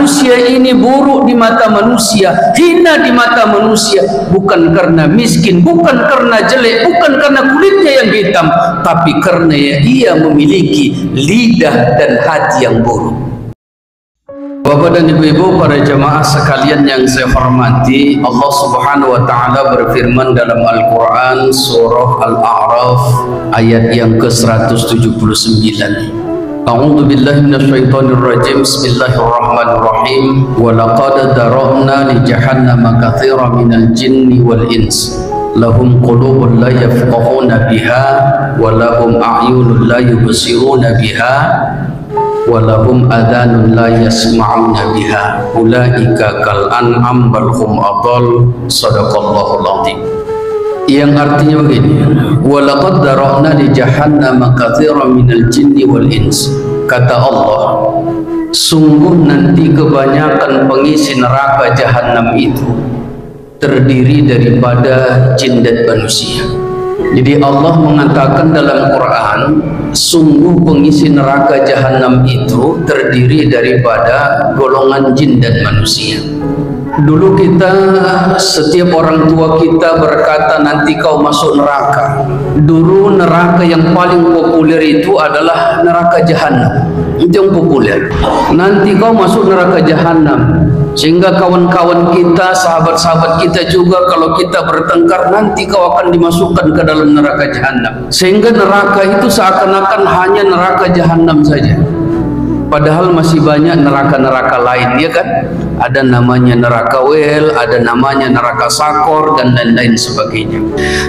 manusia ini buruk di mata manusia, hina di mata manusia, bukan karena miskin, bukan karena jelek, bukan karena kulitnya yang hitam, tapi karena ia memiliki lidah dan hati yang buruk. Bapak dan ibu-ibu, para jamaah sekalian yang saya hormati, Allah Subhanahu wa taala berfirman dalam Al-Qur'an surah Al-A'raf ayat yang ke-179. A'udzu billahi minasyaitonir rajim. Bismillahirrahmanirrahim. Wa laqad dara'na li jahannama katsiran minal jinni wal ins. Lahum qulubun la yafqahuna biha wa lahum a'yunun la yubsiruna biha walahum adhanun la yasma'una biha ulaika kal an'am bal hum adall. Shadaqallahul azim. Yang artinya begini, walaqad dara'na li jahannama katsiran minal jinni wal ins. Kata Allah, sungguh nanti kebanyakan pengisi neraka jahanam itu terdiri daripada jin dan manusia. Jadi Allah mengatakan dalam Quran, sungguh pengisi neraka jahanam itu terdiri daripada golongan jin dan manusia. Dulu kita, setiap orang tua kita berkata nanti kau masuk neraka. Dulu neraka yang paling populer itu adalah neraka jahanam. Itu yang populer. Nanti kau masuk neraka jahanam. Sehingga kawan-kawan kita, sahabat-sahabat kita juga kalau kita bertengkar, nanti kau akan dimasukkan ke dalam neraka jahanam. Sehingga neraka itu seakan-akan hanya neraka jahanam saja. Padahal masih banyak neraka-neraka lain, ya kan? Ada namanya neraka wel, ada namanya neraka sakor, dan lain-lain sebagainya.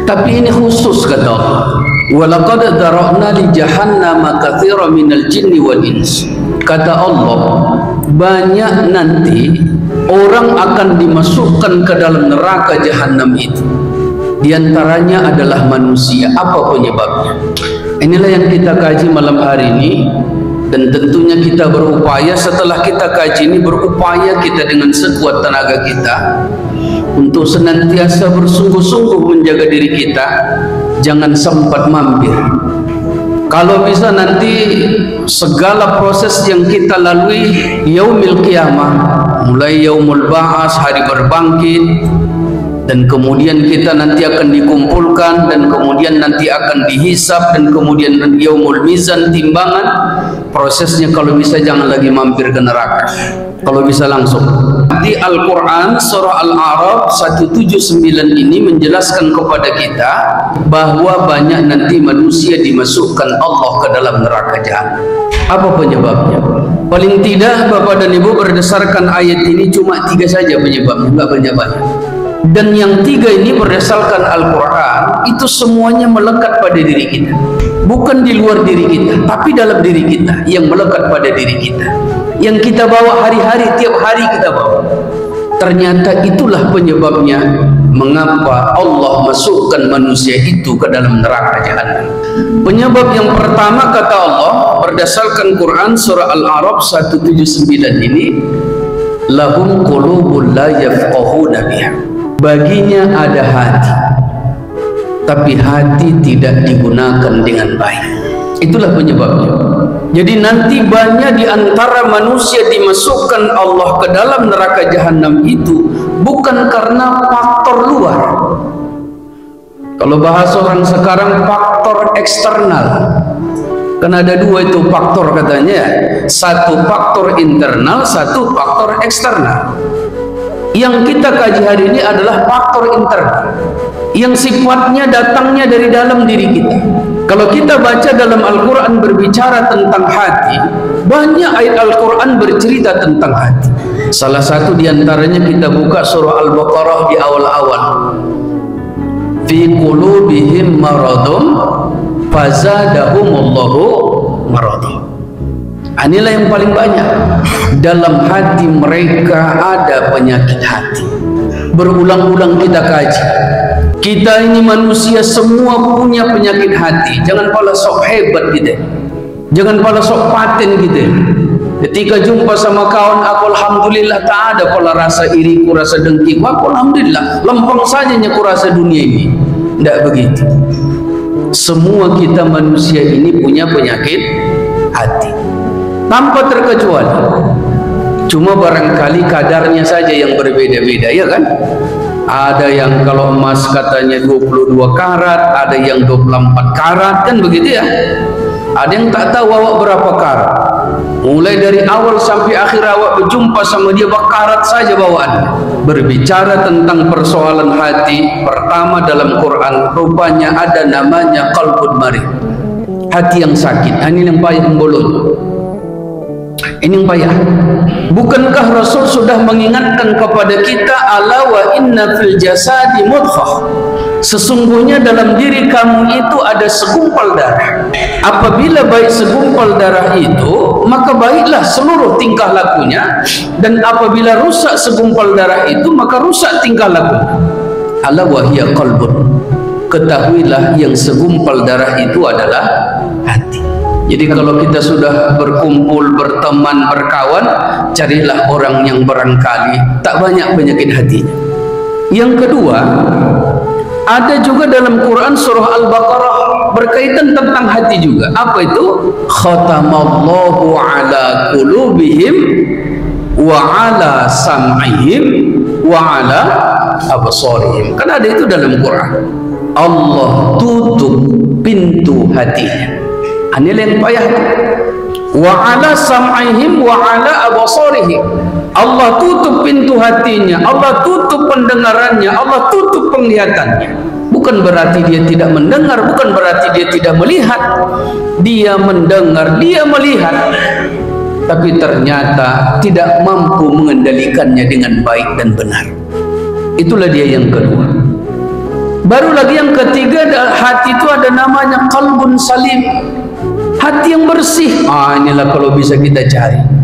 Tapi ini khusus kata Allah. Walaqad dara'na li jahannama katsiran minal jinni wal ins. Kata Allah, banyak nanti orang akan dimasukkan ke dalam neraka jahanam itu. Di antaranya adalah manusia. Apa penyebabnya? Inilah yang kita kaji malam hari ini. Dan tentunya kita berupaya, setelah kita kaji ini, berupaya kita dengan sekuat tenaga kita untuk senantiasa bersungguh-sungguh menjaga diri kita, jangan sempat mampir. Kalau bisa nanti segala proses yang kita lalui yaumil qiyamah, mulai yaumul ba'as, hari berbangkit, dan kemudian kita nanti akan dikumpulkan, dan kemudian nanti akan dihisab, dan kemudian yaumul mizan, timbangan. Prosesnya kalau bisa jangan lagi mampir ke neraka, kalau bisa langsung. Di Al-Quran surah Al-A'raf 179 ini menjelaskan kepada kita bahwa banyak nanti manusia dimasukkan Allah ke dalam neraka jahanam. Apa penyebabnya? Paling tidak Bapak dan Ibu, berdasarkan ayat ini cuma 3 saja penyebabnya, nggak banyak-banyak. Dan yang 3 ini berdasarkan Al-Quran itu semuanya melekat pada diri kita, bukan di luar diri kita, tapi dalam diri kita, yang melekat pada diri kita, yang kita bawa hari-hari, tiap hari kita bawa. Ternyata itulah penyebabnya mengapa Allah masukkan manusia itu ke dalam neraka jahanam. Penyebab yang pertama kata Allah berdasarkan Quran surah Al-A'raf 179 ini, lahum qulubun la yafqahuna biha. Baginya ada hati, tapi hati tidak digunakan dengan baik. Itulah penyebabnya. Jadi nanti banyak di antara manusia dimasukkan Allah ke dalam neraka jahanam itu bukan karena faktor luar. Kalau bahasa orang sekarang, faktor eksternal. Kan ada 2 itu faktor katanya. Satu faktor internal, satu faktor eksternal. Yang kita kaji hari ini adalah faktor internal, yang sifatnya datangnya dari dalam diri kita. Kalau kita baca dalam Al-Quran berbicara tentang hati, banyak ayat Al-Quran bercerita tentang hati. Salah satu diantaranya kita buka surah Al-Baqarah di awal-awal. Fi qulubihim maradun fazadahumullahu maradun. Inilah yang paling banyak. Dalam hati mereka ada penyakit hati. Berulang-ulang kita kaji. Kita ini manusia semua punya penyakit hati. Jangan pala sok hebat gitu. Jangan pala sok paten gitu. Ketika jumpa sama kawan, aku alhamdulillah tak ada pala rasa iriku, rasa dengki. Aku alhamdulillah, lempeng saja ku rasa dunia ini. Tidak begitu. Semua kita manusia ini punya penyakit hati, tanpa terkecuali. Cuma barangkali kadarnya saja yang berbeda-beda, ya kan? Ada yang kalau emas katanya 22 karat, ada yang 24 karat, kan begitu ya? Ada yang tak tahu awak berapa karat. Mulai dari awal sampai akhir awak berjumpa sama dia berkarat saja bawaan. Berbicara tentang persoalan hati, pertama dalam Quran rupanya ada namanya qalbun marid. Hati yang sakit, ini yang payah membolot. Ini yang payah. Bukankah Rasul sudah mengingatkan kepada kita, ala wa inna fil jasadi mudghah, sesungguhnya dalam diri kamu itu ada segumpal darah. Apabila baik segumpal darah itu, maka baiklah seluruh tingkah lakunya, dan apabila rusak segumpal darah itu, maka rusak tingkah lakunya. Ala wa hiya qalbun, ketahuilah yang segumpal darah itu adalah hati. Jadi kalau kita sudah berkumpul, berteman, berkawan, carilah orang yang barangkali tak banyak penyakit hatinya. Yang kedua, ada juga dalam Quran surah Al-Baqarah berkaitan tentang hati juga. Apa itu? Khatamallahu ala qulubihim wa ala sam'ihim wa ala absarihim. Kan ada itu dalam Quran. Allah tutup pintu hatinya. Ini yang payah. Wa ala sam'ihim wa ala absarihim. Allah tutup pintu hatinya, Allah tutup pendengarannya, Allah tutup penglihatannya. Bukan berarti dia tidak mendengar, bukan berarti dia tidak melihat. Dia mendengar, dia melihat, tapi ternyata tidak mampu mengendalikannya dengan baik dan benar. Itulah dia yang kedua. Baru lagi yang ketiga, hati itu ada namanya qalbun salim, hati yang bersih. Inilah kalau bisa kita cari.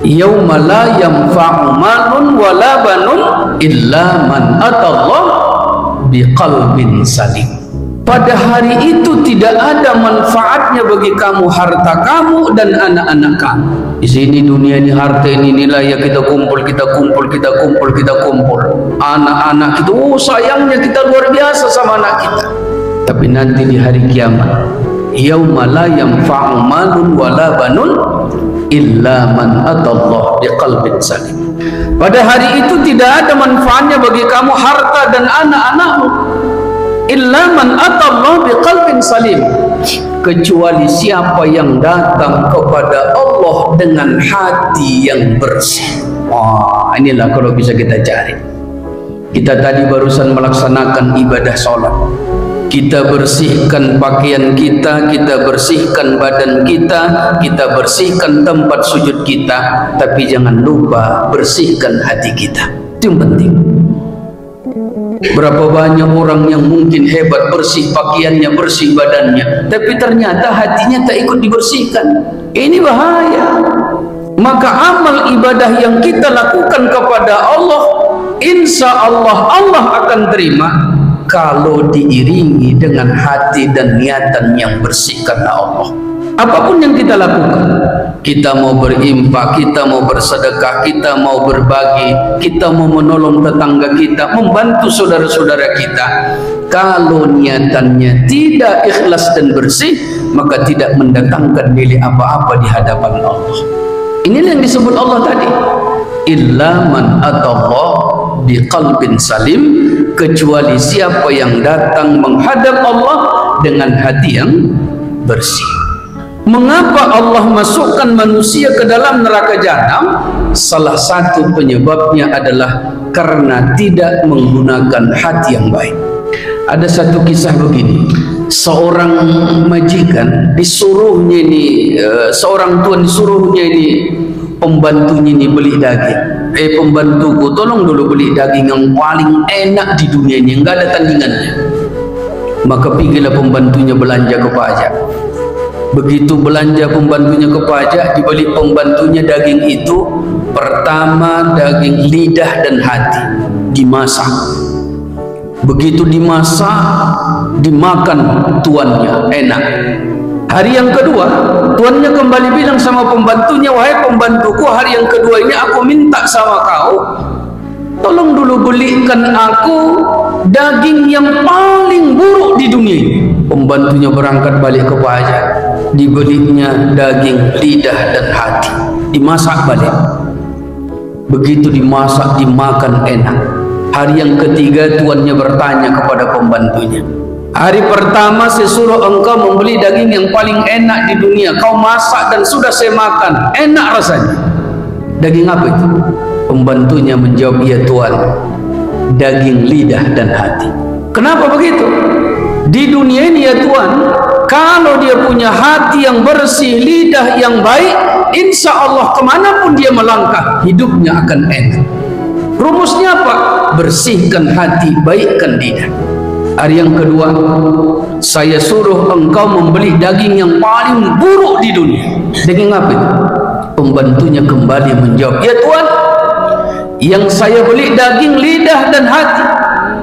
Yauma la yanfa'u malun wala banun illa man atallah biqalbin salim. Pada hari itu tidak ada manfaatnya bagi kamu harta kamu dan anak-anak kamu. Di sini dunia ini harta ini nilai ya, kita kumpul, kita kumpul, kita kumpul, kita kumpul. Anak-anak itu, sayangnya kita luar biasa sama anak kita. Tapi nanti di hari kiamat, yauma la yanfa'u malun wala banun illa man atallah biqalbin salim. Pada hari itu tidak ada manfaatnya bagi kamu harta dan anak-anakmu, illa man atallah biqalbin salim, kecuali siapa yang datang kepada Allah dengan hati yang bersih. Inilah kalau bisa kita cari. Kita tadi barusan melaksanakan ibadah sholat. Kita bersihkan pakaian kita, kita bersihkan badan kita, kita bersihkan tempat sujud kita, tapi jangan lupa bersihkan hati kita. Itu yang penting. Berapa banyak orang yang mungkin hebat, bersih pakaiannya, bersih badannya, tapi ternyata hatinya tak ikut dibersihkan. Ini bahaya. Maka amal ibadah yang kita lakukan kepada Allah, insya Allah Allah akan terima kalau diiringi dengan hati dan niatan yang bersih karena Allah. Apapun yang kita lakukan, kita mau berinfak, kita mau bersedekah, kita mau berbagi, kita mau menolong tetangga kita, membantu saudara-saudara kita, kalau niatannya tidak ikhlas dan bersih, maka tidak mendatangkan nilai apa-apa di hadapan Allah. Inilah yang disebut Allah tadi, illa man atallah biqalbin salim, kecuali siapa yang datang menghadap Allah dengan hati yang bersih. Mengapa Allah masukkan manusia ke dalam neraka jahanam? Salah satu penyebabnya adalah karena tidak menggunakan hati yang baik. Ada satu kisah begini. Seorang majikan disuruhnya ini, seorang tuan disuruhnya ini, pembantunya ini beli daging. Pembantuku, tolong dulu beli daging yang paling enak di dunia ini, enggak ada tandingannya. Maka pergilah pembantunya belanja ke pajak. Begitu belanja pembantunya ke pajak, dibeli pembantunya daging itu, pertama daging lidah dan hati dimasak. Begitu dimasak, dimakan tuannya, enak. Hari yang kedua, tuannya kembali bilang sama pembantunya, wahai pembantuku, hari yang kedua ini aku minta sama kau, tolong dulu belikan aku daging yang paling buruk di dunia ini. Pembantunya berangkat balik ke pajak, dibelinya daging lidah dan hati, dimasak balik. begitu dimasak dimakan enak. Hari yang ketiga tuannya bertanya kepada pembantunya, hari pertama saya suruh engkau membeli daging yang paling enak di dunia, kau masak dan sudah saya makan, enak rasanya. Daging apa itu? Pembantunya menjawab, ya tuan, daging lidah dan hati. Kenapa begitu? Di dunia ini ya tuan, kalau dia punya hati yang bersih, lidah yang baik, insya Allah kemanapun dia melangkah, hidupnya akan enak. Rumusnya apa? Bersihkan hati, baikkan lidah. Hari yang kedua, saya suruh engkau membeli daging yang paling buruk di dunia. Daging apa itu? Pembantunya kembali menjawab, ya tuan, yang saya beli daging lidah dan hati.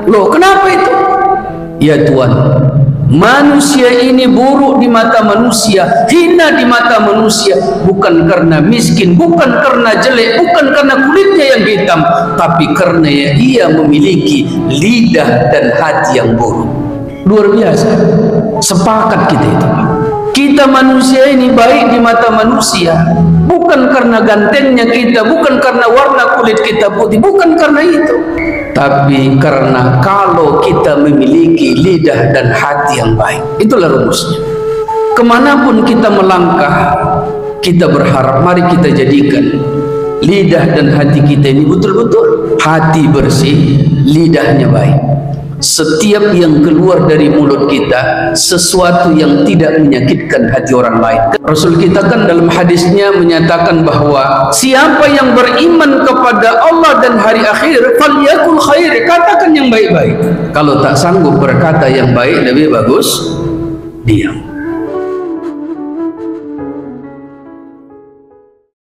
Loh, kenapa itu? Ya tuan, manusia ini buruk di mata manusia, hina di mata manusia, bukan karena miskin, bukan karena jelek, bukan karena kulitnya yang hitam, tapi karena ia memiliki lidah dan hati yang buruk. Luar biasa. Sepakat kita itu. Kita manusia ini baik di mata manusia, bukan karena gantengnya kita, bukan karena warna kulit kita putih, bukan karena itu, tapi karena kalau kita memiliki lidah dan hati yang baik. Itulah rumusnya. Kemanapun kita melangkah, kita berharap mari kita jadikan lidah dan hati kita ini betul-betul hati bersih, lidahnya baik. Setiap yang keluar dari mulut kita sesuatu yang tidak menyakitkan hati orang lain. Rasul kita kan dalam hadisnya menyatakan bahwa siapa yang beriman kepada Allah dan hari akhir, falyakul khair, katakan yang baik-baik. Kalau tak sanggup berkata yang baik, lebih bagus diam.